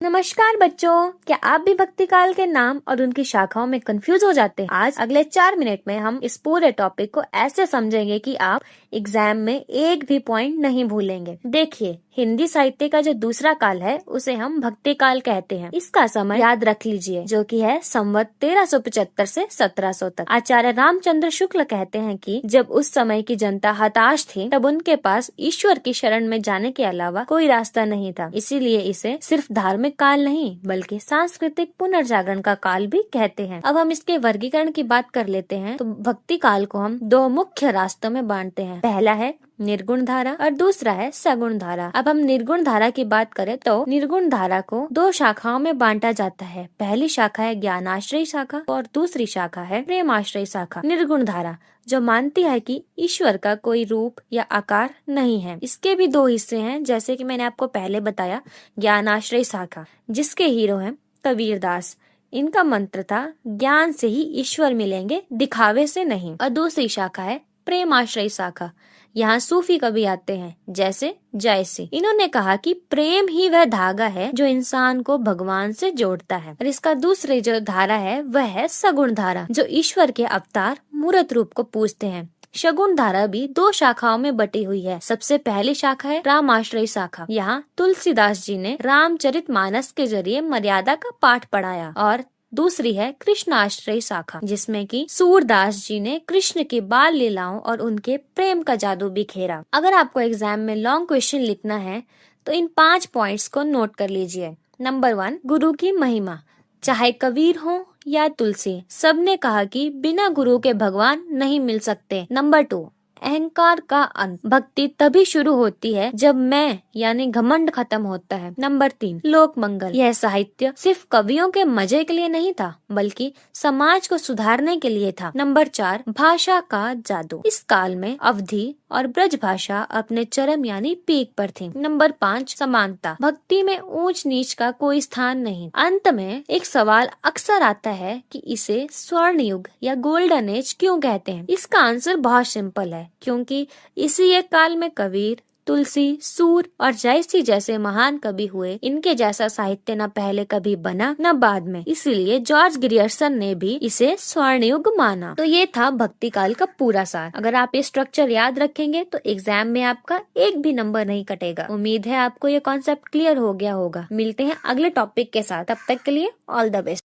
नमस्कार बच्चों, क्या आप भी भक्ति काल के नाम और उनकी शाखाओं में कंफ्यूज हो जाते हैं? आज अगले 4 मिनट में हम इस पूरे टॉपिक को ऐसे समझेंगे कि आप एग्जाम में एक भी पॉइंट नहीं भूलेंगे। देखिए, हिंदी साहित्य का जो दूसरा काल है उसे हम भक्ति काल कहते हैं। इसका समय याद रख लीजिए, जो कि है संवत 1375 से 1700 तक। आचार्य रामचंद्र शुक्ल कहते हैं कि जब उस समय की जनता हताश थी, तब उनके पास ईश्वर की शरण में जाने के अलावा कोई रास्ता नहीं था। इसीलिए इसे सिर्फ धार्मिक काल नहीं बल्कि सांस्कृतिक पुनर्जागरण का काल भी कहते हैं। अब हम इसके वर्गीकरण की बात कर लेते हैं तो भक्ति काल को हम दो मुख्य रास्तों में बांटते हैं। पहला है निर्गुण धारा और दूसरा है सगुण धारा। अब हम निर्गुण धारा की बात करें तो निर्गुण धारा को दो शाखाओं में बांटा जाता है। पहली शाखा है ज्ञानाश्रय शाखा और दूसरी शाखा है प्रेमाश्रय शाखा। निर्गुण धारा जो मानती है कि ईश्वर का कोई रूप या आकार नहीं है। इसके भी दो हिस्से हैं, जैसे कि मैंने आपको पहले बताया। ज्ञानाश्रय शाखा जिसके हीरो हैं कबीरदास, इनका मंत्र था ज्ञान से ही ईश्वर मिलेंगे, दिखावे से नहीं। और दूसरी शाखा है प्रेमाश्रय शाखा। यहाँ सूफी कवि आते हैं, जैसे जयसी। इन्होंने कहा कि प्रेम ही वह धागा है जो इंसान को भगवान से जोड़ता है। और इसका दूसरी जो धारा है वह है सगुण धारा, जो ईश्वर के अवतार मूर्त रूप को पूजते हैं। शगुन धारा भी दो शाखाओं में बटी हुई है। सबसे पहली शाखा है रामाश्रय शाखा। यहाँ तुलसीदास जी ने रामचरितमानस के जरिए मर्यादा का पाठ पढ़ाया। और दूसरी है कृष्णाश्रय शाखा, जिसमें कि सूरदास जी ने कृष्ण की बाल लीलाओं और उनके प्रेम का जादू बिखेरा। अगर आपको एग्जाम में लॉन्ग क्वेश्चन लिखना है तो इन 5 पॉइंट्स को नोट कर लीजिए। नंबर 1, गुरु की महिमा। चाहे कबीर हो या तुलसी, सबने कहा कि बिना गुरु के भगवान नहीं मिल सकते। नंबर 2, अहंकार का अंत। भक्ति तभी शुरू होती है जब मैं यानी घमंड खत्म होता है। नंबर 3, लोक मंगल। यह साहित्य सिर्फ कवियों के मजे के लिए नहीं था बल्कि समाज को सुधारने के लिए था। नंबर 4, भाषा का जादू। इस काल में अवधी और ब्रज भाषा अपने चरम यानी पीक पर थी। नंबर 5, समानता। भक्ति में ऊंच नीच का कोई स्थान नहीं। अंत में एक सवाल अक्सर आता है कि इसे स्वर्ण युग या गोल्डन एज क्यों कहते हैं? इसका आंसर बहुत सिंपल है, क्योंकि इसी एक काल में कबीर, तुलसी, सूर और जयसी जैसे महान कवि हुए। इनके जैसा साहित्य न पहले कभी बना न बाद में, इसीलिए जॉर्ज ग्रियर्सन ने भी इसे स्वर्ण युग माना। तो ये था भक्ति काल का पूरा सार। अगर आप ये स्ट्रक्चर याद रखेंगे तो एग्जाम में आपका एक भी नंबर नहीं कटेगा। उम्मीद है आपको ये कॉन्सेप्ट क्लियर हो गया होगा। मिलते हैं अगले टॉपिक के साथ, तब तक के लिए ऑल द बेस्ट।